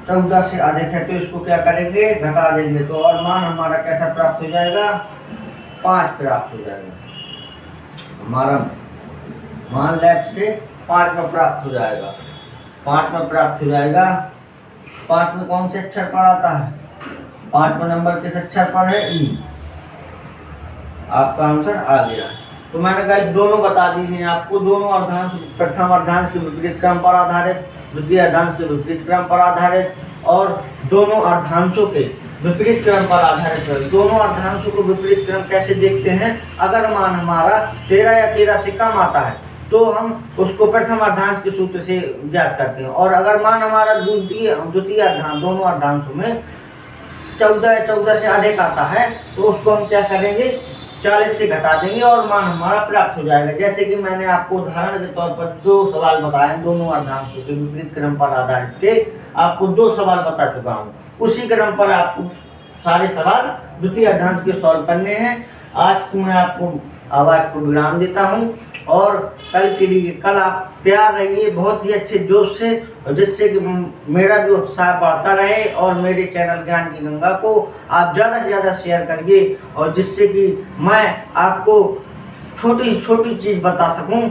S1: 14 से अधिक है तो इसको क्या करेंगे? घटा देंगे। तो और मान हमारा कैसा प्राप्त हो जाएगा? 5 प्राप्त हो जाएगा। हमारा मान लेफ्ट से 5 में प्राप्त हो जाएगा। 5 में कौन से अक्षर पर आता है? 5 में नंबर किस अक्षर पर है? ई। आपका आंसर आ गया। तो मैंने कहा दोनों बता दीजिए आपको। दोनों अर्धांश प्रथम अर्धांश के विपरीत क्रम पर आधारित, द्वितीय अर्धांश के विपरीत क्रम पर आधारित और दोनों अर्धांशों के विपरीत क्रम पर आधारित। दोनों अर्धांशों को विपरीत क्रम कैसे देखते हैं? अगर मान हमारा 13 या 13 से कम आता है तो हम उसको प्रथम अर्धांश के सूत्र से ज्ञात करते हैं। और अगर मान हमारा द्वितीय अर्धांश दोनों अर्धांशों में 14 या 14 से अधिक आता है तो उसको हम क्या करेंगे? 40 से घटा देंगे और मान हमारा प्राप्त हो जाएगा। जैसे कि मैंने आपको उदाहरण के तौर पर 2 सवाल बताए दोनों अर्धांशों के विपरीत क्रम पर आधारित के, आपको 2 सवाल बता चुका हूँ। उसी क्रम पर आपको सारे सवाल द्वितीय अर्धांश के सॉल्व करने हैं। आज मैं आपको आवाज को विराम देता हूँ और कल के लिए कल आप तैयार रहिए बहुत ही अच्छे जोश से, जिससे कि मेरा भी उत्साह बढ़ता रहे और मेरे चैनल ज्ञान की गंगा को आप ज़्यादा से ज़्यादा शेयर करिए और जिससे कि मैं आपको छोटी छोटी चीज़ बता सकूं।